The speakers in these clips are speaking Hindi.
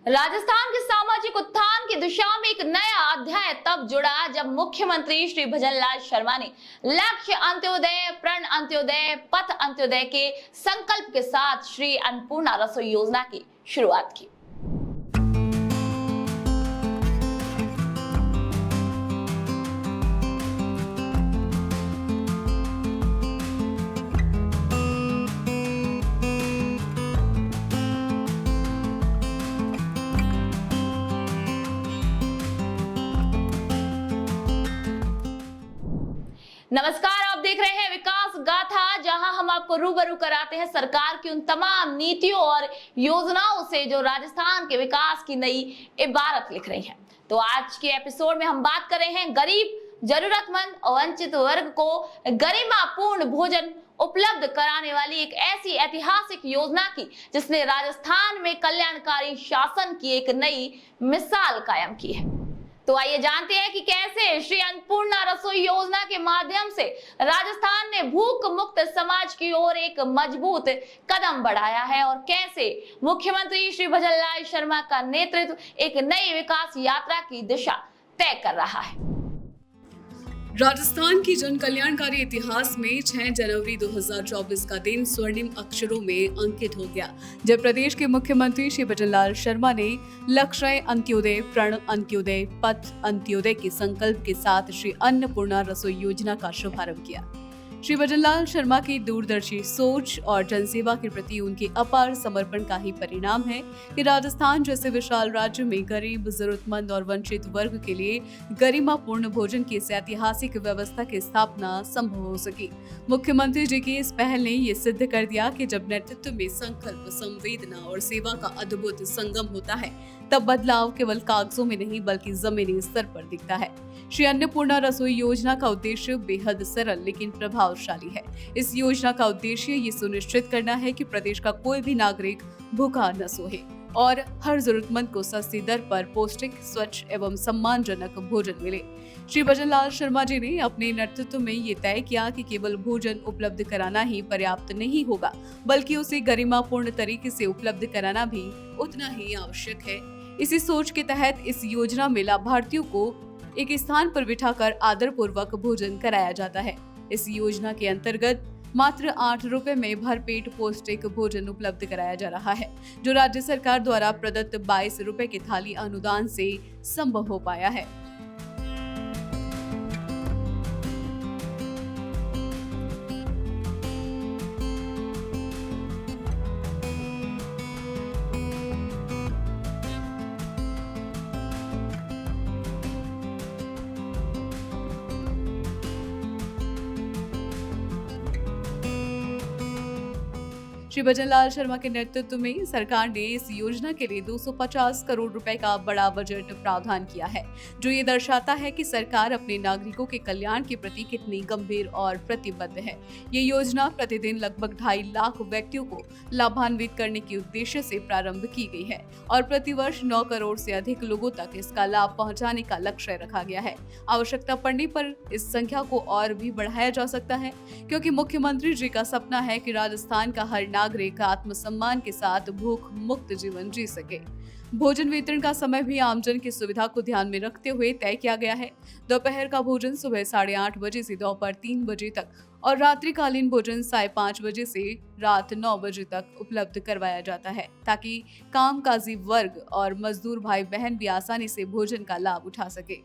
राजस्थान के सामाजिक उत्थान की दिशा में एक नया अध्याय तब जुड़ा जब मुख्यमंत्री श्री भजनलाल शर्मा ने लक्ष्य अंत्योदय, प्रण अंत्योदय, पथ अंत्योदय के संकल्प के साथ श्री अन्नपूर्णा रसोई योजना की शुरुआत की। नमस्कार, आप देख रहे हैं विकास गाथा, जहां हम आपको रूबरू कराते हैं सरकार की उन तमाम नीतियों और योजनाओं से जो राजस्थान के विकास की नई इबारत लिख रही हैं। तो आज के एपिसोड में हम बात कर रहे हैं गरीब, जरूरतमंद और वंचित वर्ग को गरिमापूर्ण भोजन उपलब्ध कराने वाली एक ऐसी ऐतिहासिक योजना की जिसने राजस्थान में कल्याणकारी शासन की एक नई मिसाल कायम की है। तो आइए जानते हैं कि कैसे श्री अन्नपूर्णा रसोई योजना के माध्यम से राजस्थान ने भूख मुक्त समाज की ओर एक मजबूत कदम बढ़ाया है और कैसे मुख्यमंत्री श्री भजनलाल शर्मा का नेतृत्व एक नई विकास यात्रा की दिशा तय कर रहा है। राजस्थान की जन कल्याणकारी इतिहास में 6 जनवरी 2024 का दिन स्वर्णिम अक्षरों में अंकित हो गया, जब प्रदेश के मुख्यमंत्री श्री भजनलाल शर्मा ने लक्ष्य अंत्योदय, प्रण अंत्योदय, पथ अंत्योदय के संकल्प के साथ श्री अन्नपूर्णा रसोई योजना का शुभारंभ किया। श्री भजनलाल शर्मा की दूरदर्शी सोच और जनसेवा के प्रति उनके अपार समर्पण का ही परिणाम है कि राजस्थान जैसे विशाल राज्य में गरीब, जरूरतमंद और वंचित वर्ग के लिए गरिमापूर्ण भोजन की इस ऐतिहासिक व्यवस्था की स्थापना संभव हो सकी। मुख्यमंत्री जी की इस पहल ने ये सिद्ध कर दिया कि जब नेतृत्व में संकल्प, संवेदना और सेवा का अद्भुत संगम होता है, तब बदलाव केवल कागजों में नहीं बल्कि जमीनी स्तर पर दिखता है। श्री अन्नपूर्णा रसोई योजना का उद्देश्य बेहद सरल लेकिन प्रभावशाली है। इस योजना का उद्देश्य ये सुनिश्चित करना है कि प्रदेश का कोई भी नागरिक भूखा न सोए और हर जरूरतमंद को सस्ती दर पर पौष्टिक, स्वच्छ एवं सम्मानजनक भोजन मिले। श्री भजनलाल शर्मा जी ने अपने नेतृत्व में ये तय किया कि केवल भोजन उपलब्ध कराना ही पर्याप्त नहीं होगा, बल्कि उसे गरिमापूर्ण तरीके से उपलब्ध कराना भी उतना ही आवश्यक है। इसी सोच के तहत इस योजना में लाभार्थियों को एक स्थान पर बिठाकर आदरपूर्वक भोजन कराया जाता है। इस योजना के अंतर्गत मात्र 8 रुपए में भरपेट पौष्टिक भोजन उपलब्ध कराया जा रहा है, जो राज्य सरकार द्वारा प्रदत्त 22 रुपए के थाली अनुदान से संभव हो पाया है। श्री भजनलाल शर्मा के नेतृत्व में सरकार ने इस योजना के लिए 250 करोड़ रुपए का बड़ा बजट प्रावधान किया है, जो ये दर्शाता है कि सरकार अपने नागरिकों के कल्याण के प्रति कितनी गंभीर और प्रतिबद्ध है। ये योजना प्रतिदिन लगभग 2.5 लाख व्यक्तियों को लाभान्वित करने के उद्देश्य से प्रारंभ की गई है और प्रतिवर्ष 9 करोड़ से अधिक लोगों तक इसका लाभ पहुंचाने का लक्ष्य रखा गया है। आवश्यकता पड़ने पर इस संख्या को और भी बढ़ाया जा सकता है, क्योंकि मुख्यमंत्री जी का सपना है कि राजस्थान का हर नागरिक आत्मसम्मान के साथ भूख मुक्त जीवन जी सके। भोजन वितरण का समय भी आमजन की सुविधा को ध्यान में रखते हुए तय किया गया है। दोपहर का भोजन सुबह 8:30 बजे से दोपहर 3 बजे तक और रात्रिकालीन भोजन 5:30 बजे से रात 9 बजे तक उपलब्ध करवाया जाता है, ताकि कामकाजी वर्ग और मजदूर भाई बहन भी आसानी से भोजन का लाभ उठा सके।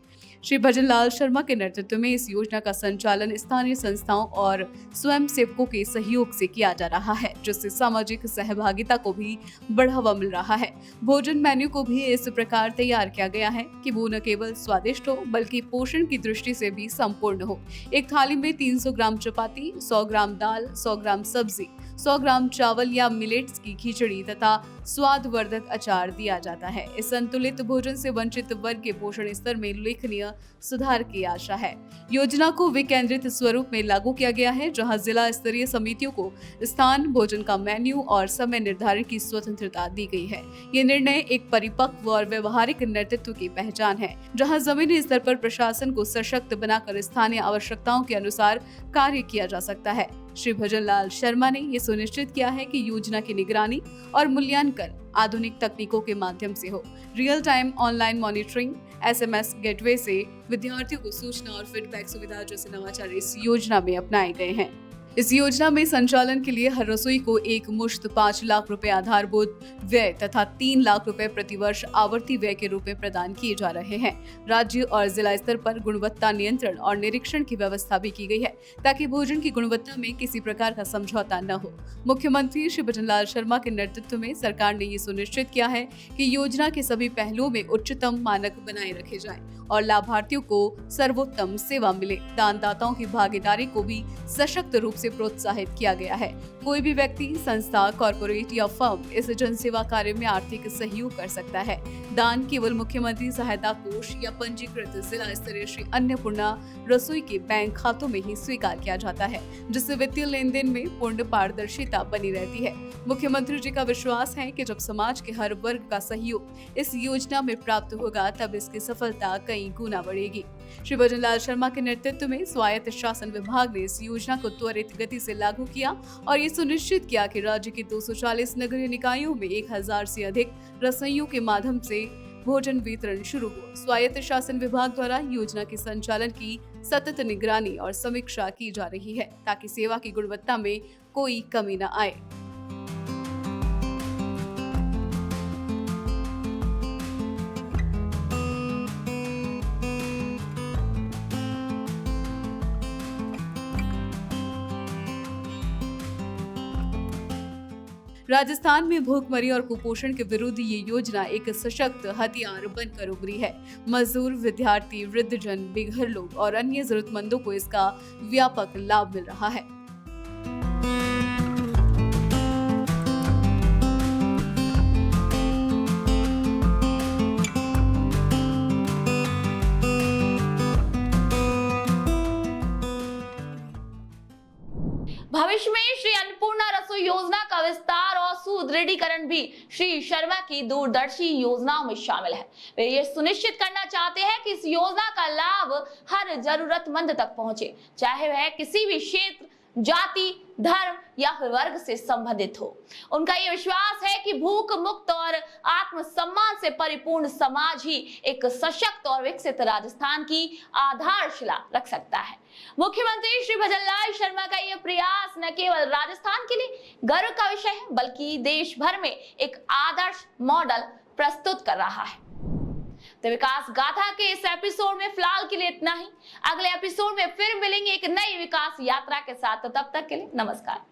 श्री भजनलाल शर्मा के नेतृत्व में इस योजना का संचालन स्थानीय संस्थाओं और स्वयं सेवकों के सहयोग से किया जा रहा है, जिससे सामाजिक सहभागिता को भी बढ़ावा मिल रहा है। भोजन मेन्यू को भी इस प्रकार तैयार किया गया है कि वो न केवल स्वादिष्ट हो बल्कि पोषण की दृष्टि से भी संपूर्ण हो। एक थाली में 300 ग्राम चपाती, 100 ग्राम दाल, 100 ग्राम सब्जी, 100 ग्राम चावल या मिलेट्स की खिचड़ी तथा स्वादवर्धक अचार दिया जाता है। इस संतुलित भोजन से वंचित वर्ग के पोषण स्तर में उल्लेखनीय सुधार की आशा है। योजना को विकेंद्रित स्वरूप में लागू किया गया है, जहां जिला स्तरीय समितियों को स्थान, भोजन का मेन्यू और समय निर्धारण की स्वतंत्रता दी गई है। ये निर्णय एक परिपक्व और व्यवहारिक नेतृत्व की पहचान है, जहां जमीनी स्तर पर प्रशासन को सशक्त बनाकर स्थानीय आवश्यकताओं के अनुसार कार्य किया जा सकता है। श्री भजनलाल शर्मा ने ये सुनिश्चित किया है कि योजना की निगरानी और मूल्यांकन आधुनिक तकनीकों के माध्यम से हो। Real time online monitoring, SMS gateway से विद्यार्थियों को सूचना और फीडबैक सुविधा जैसे नवाचार इस योजना में अपनाए गए हैं। इस योजना में संचालन के लिए हर रसोई को एक मुश्त 5 लाख रुपए आधारभूत व्यय तथा 3 लाख रुपए प्रतिवर्ष आवर्ती व्यय के रूप में प्रदान किए जा रहे हैं। राज्य और जिला स्तर पर गुणवत्ता नियंत्रण और निरीक्षण की व्यवस्था भी की गई है, ताकि भोजन की गुणवत्ता में किसी प्रकार का समझौता न हो। मुख्यमंत्री श्री भजनलाल शर्मा के नेतृत्व में सरकार ने ये सुनिश्चित किया है कि योजना के सभी पहलुओं में उच्चतम मानक बनाए रखे जाएं और लाभार्थियों को सर्वोत्तम सेवा मिले। दानदाताओं की भागीदारी को भी सशक्त रूप से प्रोत्साहित किया गया है। कोई भी व्यक्ति, संस्था, कॉर्पोरेट या फर्म इस जनसेवा कार्य में आर्थिक सहयोग कर सकता है। दान केवल मुख्यमंत्री सहायता कोष या पंजीकृत जिला स्तरीय श्री अन्नपूर्णा रसोई के बैंक खातों में ही स्वीकार किया जाता है, जिससे वित्तीय लेन देन में पूर्ण पारदर्शिता बनी रहती है। मुख्यमंत्री जी का विश्वास है कि जब समाज के हर वर्ग का सहयोग इस योजना में प्राप्त होगा, तब इसकी सफलता कई गुना बढ़ेगी। श्री भजनलाल शर्मा के नेतृत्व में स्वायत्त शासन विभाग ने इस योजना को त्वरित गति से लागू किया और ये सुनिश्चित किया कि राज्य के 240 नगरीय निकायों में 1000 से अधिक रसोइयों के माध्यम से भोजन वितरण शुरू हो। स्वायत्त शासन विभाग द्वारा योजना के संचालन की सतत निगरानी और समीक्षा की जा रही है, ताकि सेवा की गुणवत्ता में कोई कमी न आए। राजस्थान में भूखमरी और कुपोषण के विरुद्ध ये योजना एक सशक्त हथियार बनकर उभरी है। मजदूर, विद्यार्थी, वृद्धजन, बेघर लोग और अन्य जरूरतमंदों को इसका व्यापक लाभ मिल रहा है। भविष्य में श्री अन्नपूर्णा रसोई योजना का विस्तार और सुदृढ़ीकरण भी श्री शर्मा की दूरदर्शी योजनाओं में शामिल है। वे ये सुनिश्चित करना चाहते हैं कि इस योजना का लाभ हर जरूरतमंद तक पहुंचे, चाहे वह किसी भी क्षेत्र, जाति, धर्म या फिर वर्ग से संबंधित हो। उनका ये विश्वास है कि भूख मुक्त और आत्मसम्मान से परिपूर्ण समाज ही एक सशक्त और विकसित राजस्थान की आधारशिला रख सकता है। मुख्यमंत्री श्री भजनलाल शर्मा का यह प्रयास न केवल राजस्थान के लिए गर्व का विषय है, बल्कि देश भर में एक आदर्श मॉडल प्रस्तुत कर रहा है। तो विकास गाथा के इस एपिसोड में फिलहाल के लिए इतना ही। अगले एपिसोड में फिर मिलेंगे एक नई विकास यात्रा के साथ। तब तक के लिए नमस्कार।